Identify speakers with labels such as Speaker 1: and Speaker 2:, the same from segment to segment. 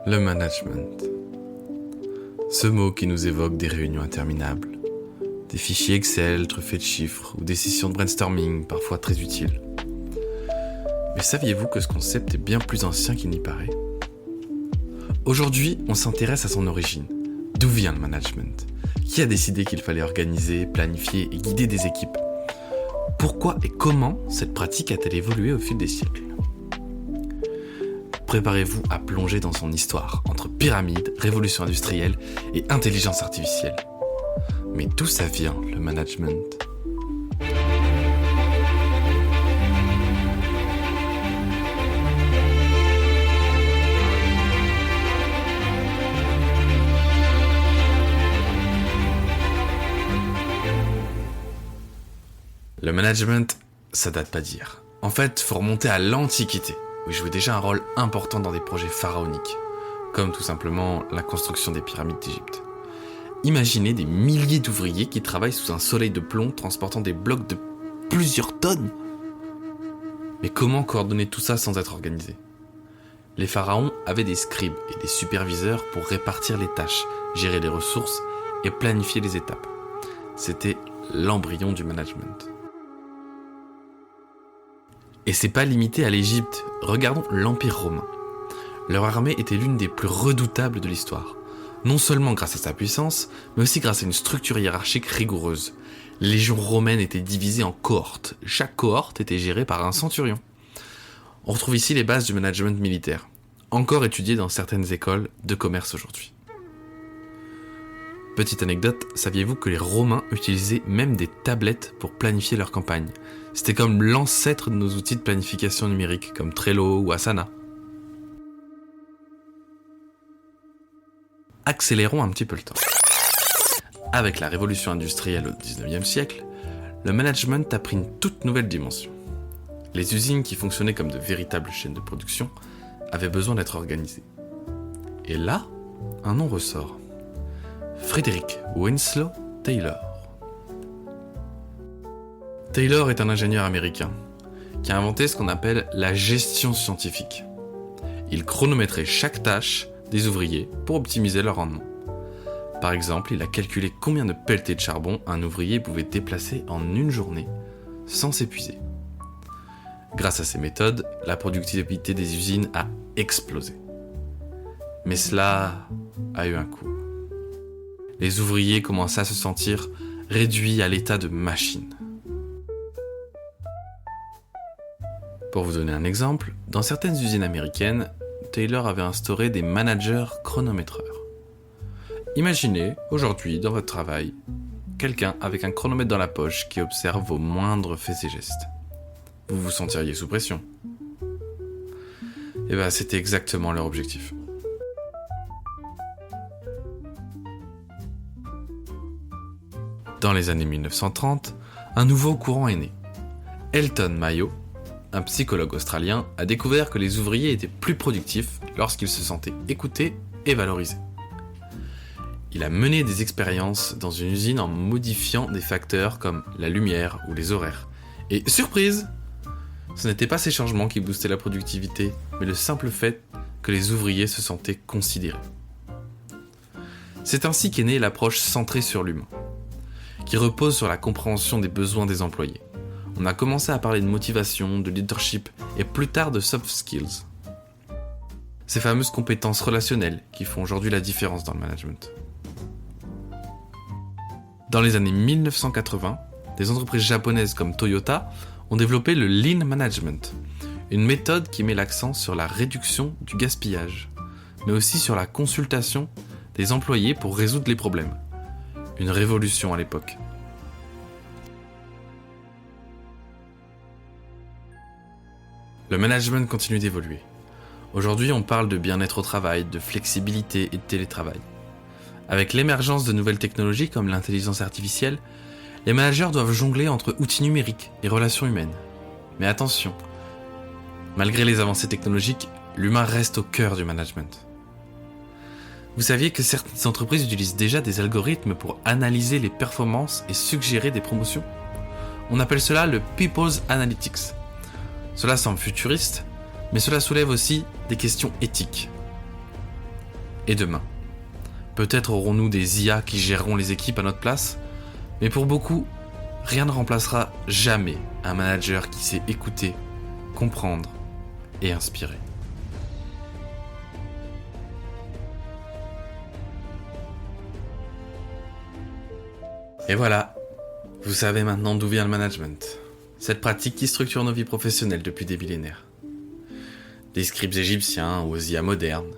Speaker 1: Le management. Ce mot qui nous évoque des réunions interminables, des fichiers Excel truffés de chiffres ou des sessions de brainstorming parfois très utiles. Mais saviez-vous que ce concept est bien plus ancien qu'il n'y paraît ? Aujourd'hui, on s'intéresse à son origine. D'où vient le management ? Qui a décidé qu'il fallait organiser, planifier et guider des équipes ? Pourquoi et comment cette pratique a-t-elle évolué au fil des siècles ? Préparez-vous à plonger dans son histoire, entre pyramides, révolution industrielle et intelligence artificielle. Mais d'où ça vient, le management ? Le management, ça date pas d'hier. En fait, faut remonter à l'Antiquité, où il jouait déjà un rôle important dans des projets pharaoniques, comme tout simplement la construction des pyramides d'Égypte. Imaginez des milliers d'ouvriers qui travaillent sous un soleil de plomb transportant des blocs de plusieurs tonnes. Mais comment coordonner tout ça sans être organisé ? Les pharaons avaient des scribes et des superviseurs pour répartir les tâches, gérer les ressources et planifier les étapes. C'était l'embryon du management. Et c'est pas limité à l'Égypte, regardons l'Empire romain. Leur armée était l'une des plus redoutables de l'histoire. Non seulement grâce à sa puissance, mais aussi grâce à une structure hiérarchique rigoureuse. Les légions romaines étaient divisées en cohortes. Chaque cohorte était gérée par un centurion. On retrouve ici les bases du management militaire, encore étudiées dans certaines écoles de commerce aujourd'hui. Petite anecdote, saviez-vous que les Romains utilisaient même des tablettes pour planifier leur campagne ? C'était comme l'ancêtre de nos outils de planification numérique, comme Trello ou Asana. Accélérons un petit peu le temps. Avec la révolution industrielle au XIXe siècle, le management a pris une toute nouvelle dimension. Les usines qui fonctionnaient comme de véritables chaînes de production avaient besoin d'être organisées. Et là, un nom ressort. Frederick Winslow Taylor. Taylor est un ingénieur américain qui a inventé ce qu'on appelle la gestion scientifique. Il chronométrait chaque tâche des ouvriers pour optimiser leur rendement. Par exemple, il a calculé combien de pelletées de charbon un ouvrier pouvait déplacer en une journée sans s'épuiser. Grâce à ces méthodes, la productivité des usines a explosé. Mais cela a eu un coût. Les ouvriers commençaient à se sentir réduits à l'état de machines. Pour vous donner un exemple, dans certaines usines américaines, Taylor avait instauré des managers chronométreurs. Imaginez, aujourd'hui, dans votre travail, quelqu'un avec un chronomètre dans la poche qui observe vos moindres faits et gestes. Vous vous sentiriez sous pression. Et bien, c'était exactement leur objectif. Dans les années 1930, un nouveau courant est né. Elton Mayo, un psychologue australien, a découvert que les ouvriers étaient plus productifs lorsqu'ils se sentaient écoutés et valorisés. Il a mené des expériences dans une usine en modifiant des facteurs comme la lumière ou les horaires. Et surprise, ce n'étaient pas ces changements qui boostaient la productivité, mais le simple fait que les ouvriers se sentaient considérés. C'est ainsi qu'est née l'approche centrée sur l'humain, qui repose sur la compréhension des besoins des employés. On a commencé à parler de motivation, de leadership et plus tard de soft skills. Ces fameuses compétences relationnelles qui font aujourd'hui la différence dans le management. Dans les années 1980, des entreprises japonaises comme Toyota ont développé le Lean Management, une méthode qui met l'accent sur la réduction du gaspillage, mais aussi sur la consultation des employés pour résoudre les problèmes. Une révolution à l'époque. Le management continue d'évoluer. Aujourd'hui, on parle de bien-être au travail, de flexibilité et de télétravail. Avec l'émergence de nouvelles technologies comme l'intelligence artificielle, les managers doivent jongler entre outils numériques et relations humaines. Mais attention, malgré les avancées technologiques, l'humain reste au cœur du management. Vous saviez que certaines entreprises utilisent déjà des algorithmes pour analyser les performances et suggérer des promotions ? On appelle cela le People's Analytics. Cela semble futuriste, Mais cela soulève aussi des questions éthiques. Et demain, peut-être aurons-nous des IA qui géreront les équipes à notre place, mais pour beaucoup, rien ne remplacera jamais un manager qui sait écouter, comprendre et inspirer. Et voilà, vous savez maintenant d'où vient le management. Cette pratique qui structure nos vies professionnelles depuis des millénaires. Des scripts égyptiens aux IA modernes,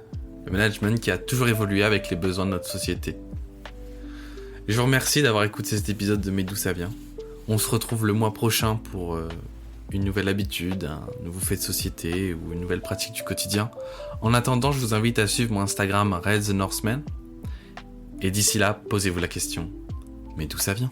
Speaker 1: le management qui a toujours évolué avec les besoins de notre société. Je vous remercie d'avoir écouté cet épisode de Mais d'où ça vient. On se retrouve le mois prochain pour une nouvelle habitude, un nouveau fait de société ou une nouvelle pratique du quotidien. En attendant, je vous invite à suivre mon Instagram Red the Northman. Et d'ici là, posez-vous la question, mais d'où ça vient ?